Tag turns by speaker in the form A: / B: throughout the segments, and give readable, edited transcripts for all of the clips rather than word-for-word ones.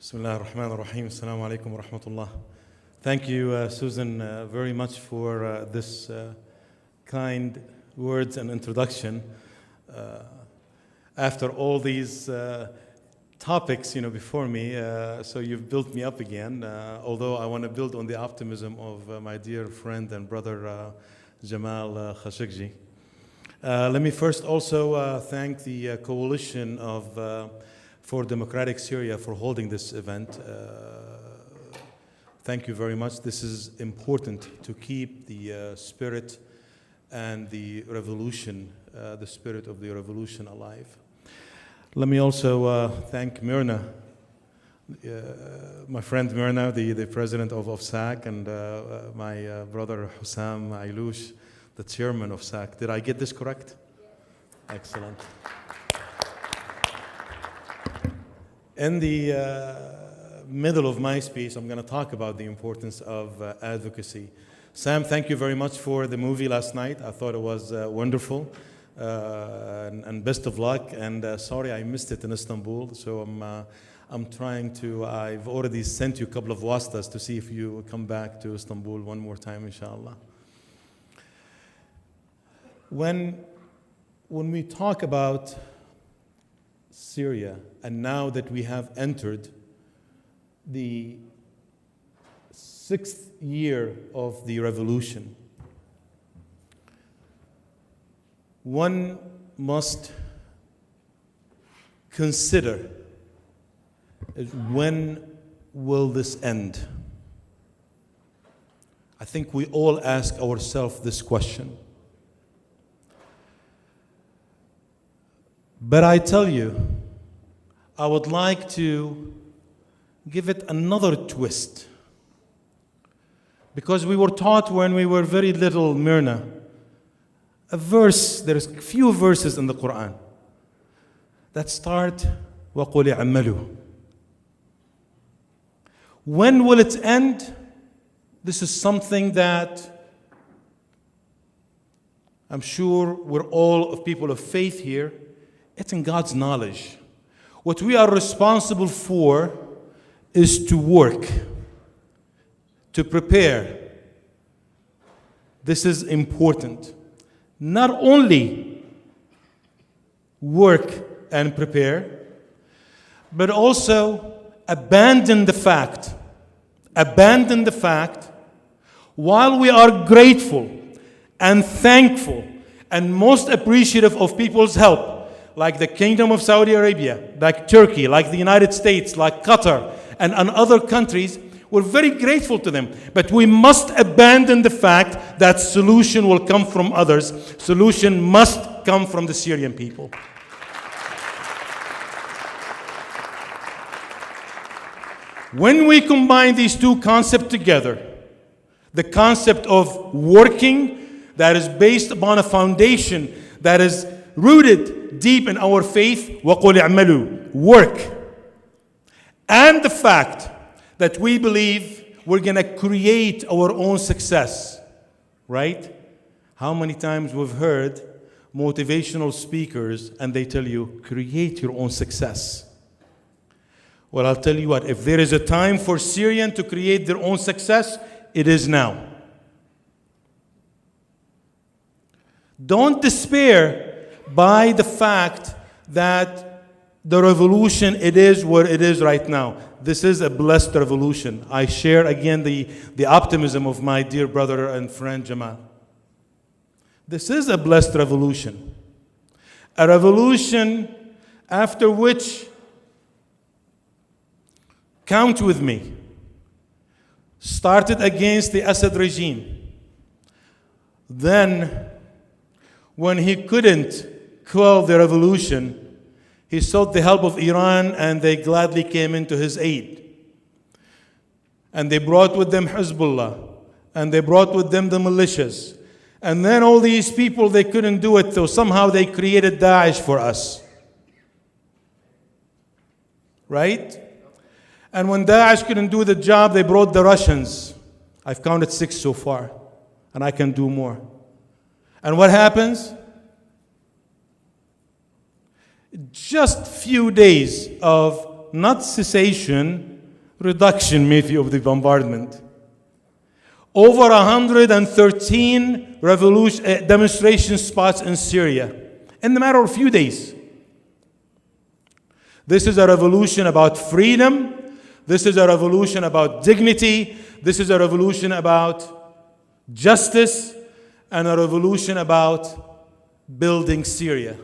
A: Bismillah ar-Rahman ar-Rahim. Assalamu alaikum wa rahmatullah. Thank you, Susan, very much for this kind words and introduction. After all these topics, before me, so you've built me up again. Although I want to build on the optimism of my dear friend and brother Jamal Khashoggi. Let me first also thank the coalition for Democratic Syria for holding this event. Thank you very much. This is important to keep the spirit and the revolution, the spirit of the revolution alive. Let me also thank Myrna, my friend Myrna, the president of SAC, and my brother Hussam Ailoush, the chairman of SAC. Did I get this correct? Yes. Excellent. In the middle of my speech, I'm going to talk about the importance of advocacy. Sam, thank you very much for the movie last night. I thought it was wonderful, and best of luck. And sorry I missed it in Istanbul, so I'm trying to. I've already sent you a couple of wastas to see if you come back to Istanbul one more time, inshallah. When we talk about Syria, and now that we have entered the 6th year of the revolution, one must consider when will this end? I think we all ask ourselves this question. But I tell you, I would like to give it another twist. Because we were taught when we were very little, Myrna, a verse, there's a few verses in the Quran that start, وَقُلِ عَمَّلُوا. When will it end? This is something that I'm sure we're all of people of faith here. It's in God's knowledge. What we are responsible for is to work, to prepare. This is important. Not only work and prepare, but also abandon the fact while we are grateful and thankful and most appreciative of people's help, like the Kingdom of Saudi Arabia, like Turkey, like the United States, like Qatar, and other countries, we're very grateful to them. But we must abandon the fact that solution will come from others. Solution must come from the Syrian people. When we combine these two concepts together, the concept of working that is based upon a foundation that is rooted deep in our faith, وَقُلِ اعْمَلُوا, work, and the fact that we believe we're going to create our own success, right? How many times we've heard motivational speakers and they tell you, create your own success. Well, I'll tell you what, if there is a time for Syrians to create their own success, it is now. Don't despair by the fact that the revolution, it is what it is right now. This is a blessed revolution. I share again the optimism of my dear brother and friend Jamal. This is a blessed revolution. A revolution after which, count with me, started against the Assad regime. Then, when he couldn't quell the revolution, he sought the help of Iran, and they gladly came into his aid. And they brought with them Hezbollah, and they brought with them the militias. And then all these people, they couldn't do it, so somehow they created Daesh for us. Right? And when Daesh couldn't do the job, they brought the Russians. I've counted 6 so far, and I can do more. And what happens? Just few days of not cessation, reduction maybe of the bombardment. Over 113 demonstration spots in Syria in the matter of a few days. This is a revolution about freedom. This is a revolution about dignity. This is a revolution about justice and a revolution about building Syria.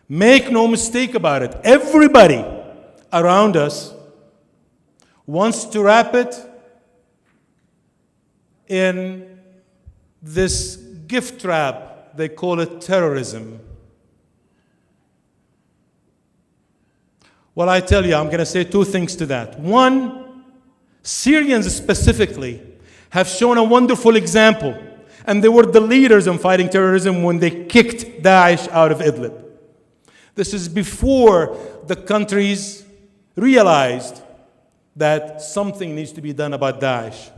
A: Make no mistake about it. Everybody around us wants to wrap it in this gift wrap. They call it terrorism. Well, I tell you, I'm going to say two things to that. One, Syrians specifically have shown a wonderful example, and they were the leaders in fighting terrorism when they kicked Daesh out of Idlib. This is before the countries realized that something needs to be done about Daesh.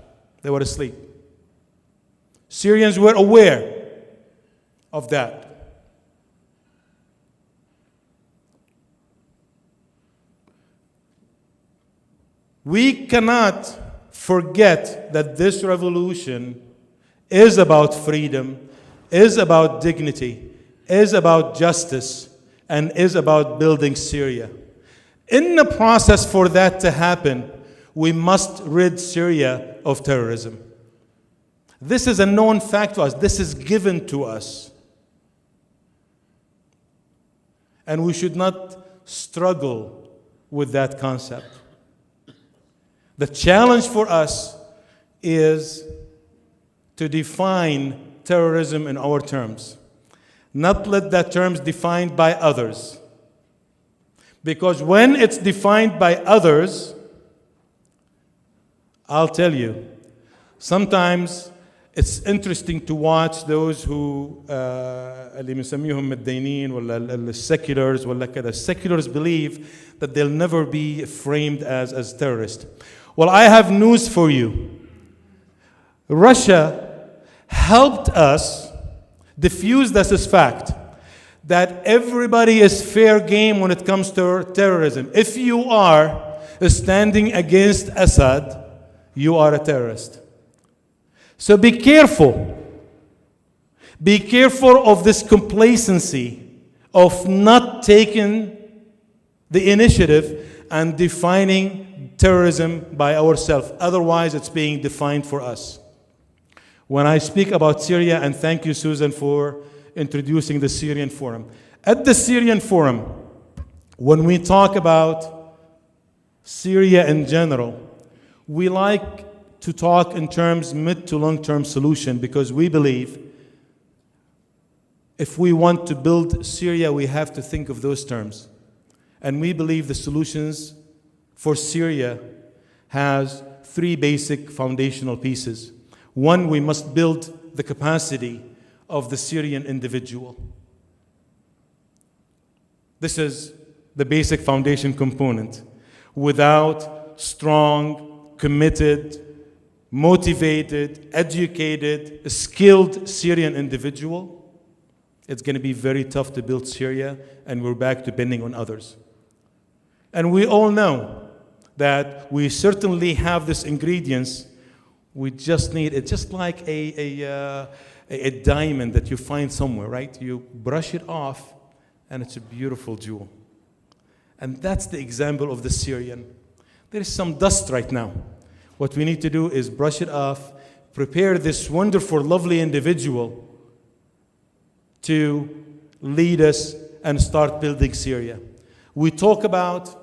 A: They were asleep. Syrians were aware of that. We cannot forget that this revolution is about freedom, is about dignity, is about justice, and is about building Syria. In the process for that to happen, we must rid Syria of terrorism. This is a known fact to us. This is given to us. And we should not struggle with that concept. The challenge for us is to define terrorism in our terms, not let that terms defined by others. Because when it's defined by others, I'll tell you, sometimes it's interesting to watch those who اللي بنسميهم متدينين ولا الseculars ولا كذا. Seculars believe that they'll never be framed as terrorists. Well, I have news for you. Russia helped us diffuse this fact that everybody is fair game when it comes to terrorism. If you are standing against Assad, you are a terrorist. So be careful. Be careful of this complacency of not taking the initiative and defining terrorism by ourselves. Otherwise, it's being defined for us. When I speak about Syria, and thank you, Susan, for introducing the Syrian Forum. At the Syrian Forum, when we talk about Syria in general, we like to talk in terms mid to long-term solution, because we believe if we want to build Syria, we have to think of those terms. And we believe the solutions for Syria has three basic foundational pieces. One, we must build the capacity of the Syrian individual. This is the basic foundation component. Without strong, committed, motivated, educated, skilled Syrian individual, it's going to be very tough to build Syria, and we're back to depending on others. And we all know that we certainly have these ingredients. We just need it, just like a diamond that you find somewhere, right? You brush it off, and it's a beautiful jewel. And that's the example of the Syrian. There is some dust right now. What we need to do is brush it off, prepare this wonderful, lovely individual to lead us and start building Syria. We talk about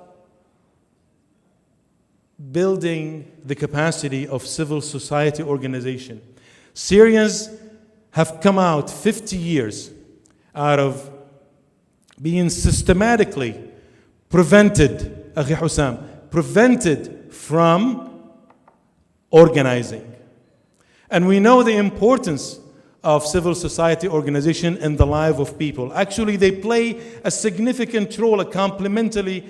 A: building the capacity of civil society organization. Syrians have come out 50 years out of being systematically prevented from organizing. And we know the importance of civil society organization in the life of people. Actually, they play a significant role, a complementary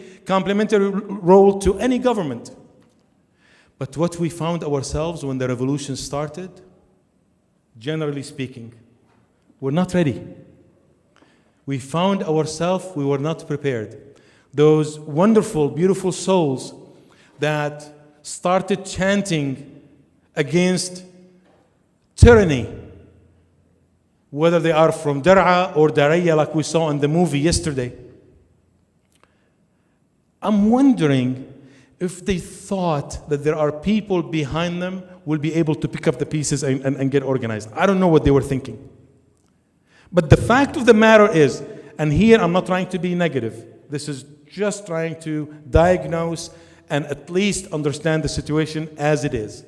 A: role to any government. But what we found ourselves when the revolution started, generally speaking, we're not ready. We found ourselves, we were not prepared. Those wonderful, beautiful souls that started chanting against tyranny, whether they are from Dar'a or Daraya, like we saw in the movie yesterday. I'm wondering if they thought that there are people behind them will be able to pick up the pieces and get organized. I don't know what they were thinking. But the fact of the matter is, and here I'm not trying to be negative, this is just trying to diagnose and at least understand the situation as it is.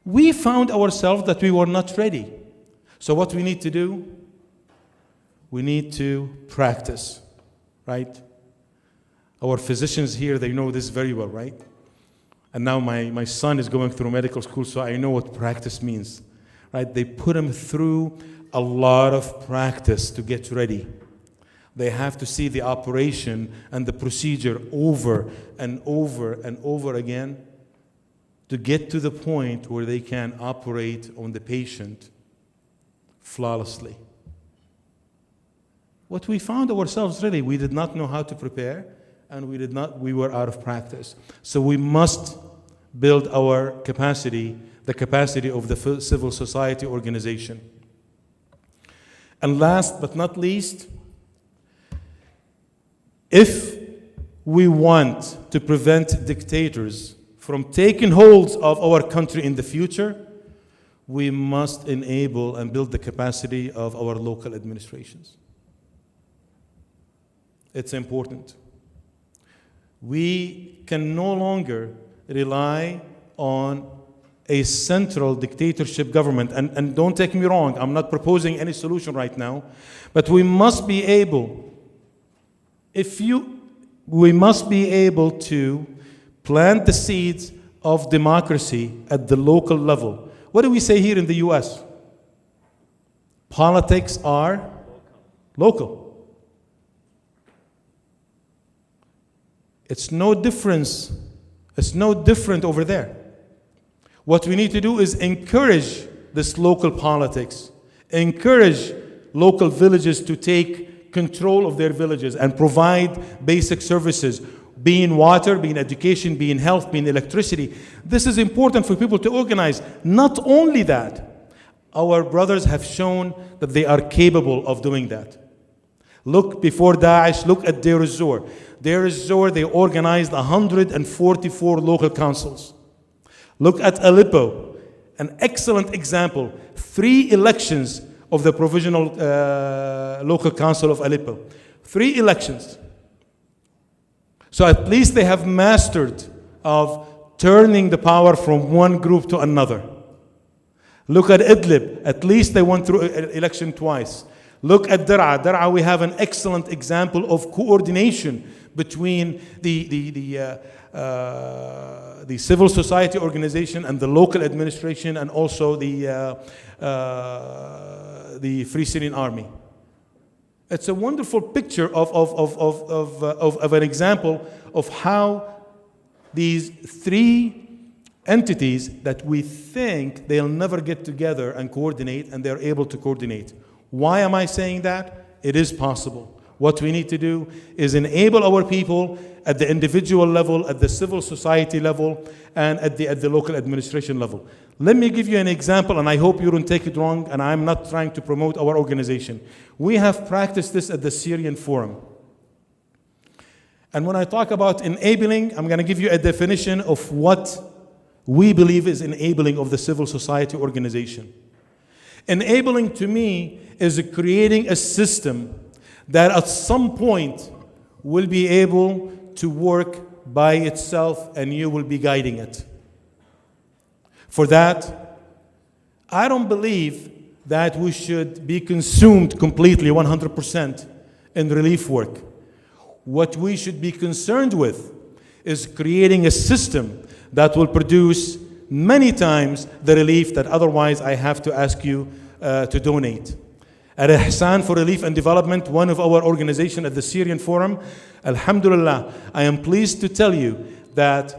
A: We found ourselves that we were not ready. So what we need to do, we need to practice, right? Our physicians here, they know this very well, right? And now my son is going through medical school, so I know what practice means, right? They put him through a lot of practice to get ready. They have to see the operation and the procedure over and over and over again to get to the point where they can operate on the patient flawlessly. What we found ourselves really, we did not know how to prepare, and we were out of practice. So we must build our capacity, the capacity of the civil society organization. And last but not least, if we want to prevent dictators from taking hold of our country in the future, we must enable and build the capacity of our local administrations. It's important. We can no longer rely on a central dictatorship government. And don't take me wrong, I'm not proposing any solution right now, but we must be able, we must be able to plant the seeds of democracy at the local level. What do we say here in the US? Politics are local. It's no difference. It's no different over there. What we need to do is encourage this local politics, encourage local villages to take control of their villages and provide basic services, being water, being education, being health, being electricity. This is important for people to organize. Not only that, our brothers have shown that they are capable of doing that. Look, before Daesh, look at Deir ez-Zor. Deir ez-Zor, they organized 144 local councils. Look at Aleppo, an excellent example. 3 elections of the provisional local council of Aleppo. 3 elections. So at least they have mastered of turning the power from one group to another. Look at Idlib, at least they went through election twice. Look at Dar'a. Dar'a, we have an excellent example of coordination between the civil society organization and the local administration, and also the Free Syrian Army. It's a wonderful picture of an example of how these 3 entities that we think they'll never get together and coordinate, and they're able to coordinate. Why am I saying that? It is possible. What we need to do is enable our people at the individual level, at the civil society level, and at the local administration level. Let me give you an example, and I hope you don't take it wrong, and I'm not trying to promote our organization. We have practiced this at the Syrian Forum. And when I talk about enabling, I'm going to give you a definition of what we believe is enabling of the civil society organization. Enabling to me is creating a system that at some point will be able to work by itself, and you will be guiding it. For that, I don't believe that we should be consumed completely 100% in relief work. What we should be concerned with is creating a system that will produce many times the relief that otherwise I have to ask you to donate. At Ihsan for Relief and Development, one of our organizations at the Syrian Forum, Alhamdulillah, I am pleased to tell you that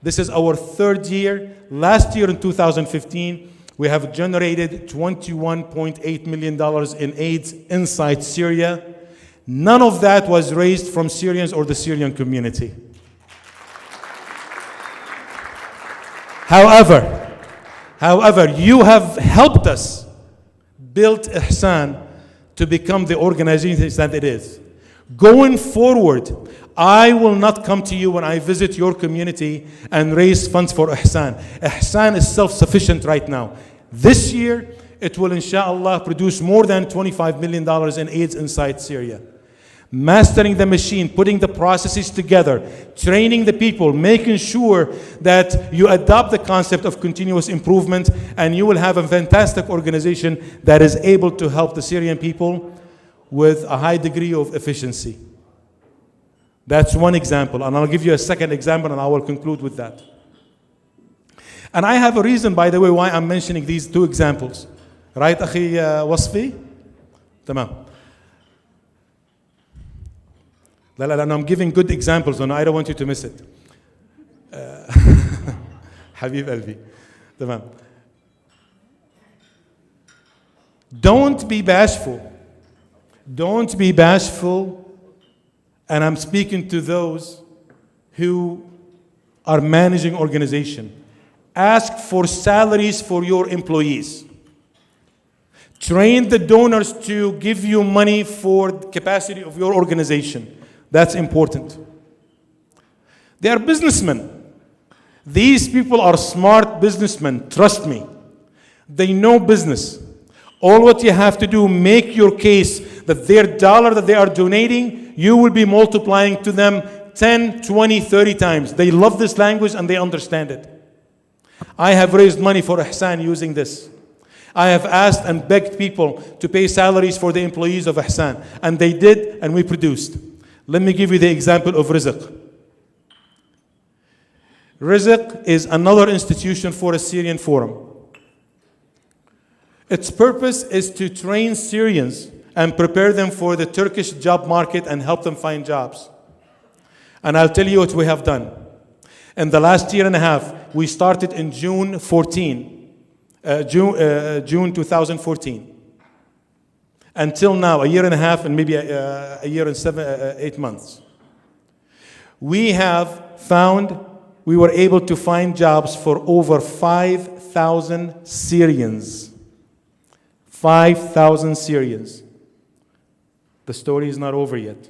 A: this is our 3rd year. Last year in 2015, we have generated $21.8 million in aids inside Syria. None of that was raised from Syrians or the Syrian community. However, you have helped us build Ihsan to become the organization that it is. Going forward, I will not come to you when I visit your community and raise funds for Ihsan. Ihsan is self-sufficient right now. This year, it will inshallah produce more than $25 million in AIDS inside Syria. Mastering the machine, putting the processes together, training the people, making sure that you adopt the concept of continuous improvement, and you will have a fantastic organization that is able to help the Syrian people with a high degree of efficiency. That's one example, and I'll give you a second example, and I will conclude with that. And I have a reason, by the way, why I'm mentioning these two examples. Right, أخي وصفي؟ تمام. لا, I'm giving good examples, and I don't want you to miss it. حبيب قلبي. تمام. Don't be bashful. Don't be bashful. And I'm speaking to those who are managing organization. Ask for salaries for your employees. Train the donors to give you money for the capacity of your organization. That's important. They are businessmen. These people are smart businessmen, trust me. They know business. All what you have to do, make your case that their dollar that they are donating, you will be multiplying to them 10, 20, 30 times. They love this language and they understand it. I have raised money for Ihsan using this. I have asked and begged people to pay salaries for the employees of Ihsan, and they did, and we produced. Let me give you the example of Rizq. Rizq is another institution for a Syrian Forum. Its purpose is to train Syrians and prepare them for the Turkish job market and help them find jobs. And I'll tell you what we have done. In the last year and a half, we started in June 2014. Until now, a year and a half and maybe a year and 8 months. We were able to find jobs for over 5,000 Syrians. 5,000 Syrians. The story is not over yet.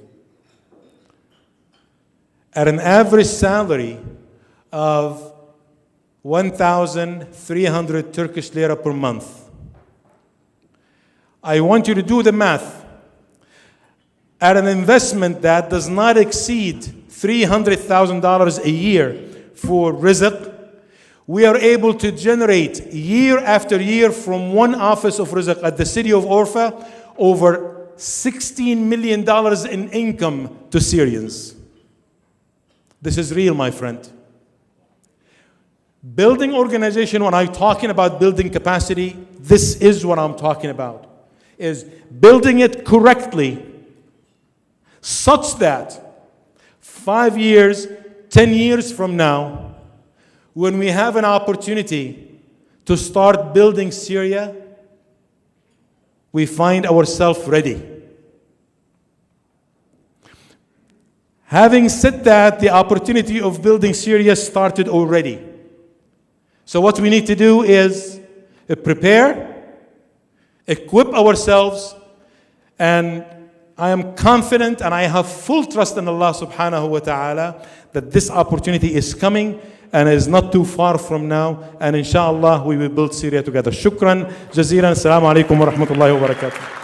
A: At an average salary of 1,300 Turkish lira per month. I want you to do the math. At an investment that does not exceed $300,000 a year for Rizq, we are able to generate year after year from one office of Rizq at the city of Orfa over $16 million in income to Syrians. This is real, my friend. Building organization, when I'm talking about building capacity, this is what I'm talking about. Is building it correctly such that 5 years, 10 years from now, when we have an opportunity to start building Syria, we find ourselves ready. Having said that, the opportunity of building Syria started already. So what we need to do is prepare, equip ourselves, and I am confident and I have full trust in Allah subhanahu wa ta'ala that this opportunity is coming and is not too far from now, and inshallah we will build Syria together. Shukran jazeelan. Assalamu alaikum wa rahmatullahi wa barakatuh.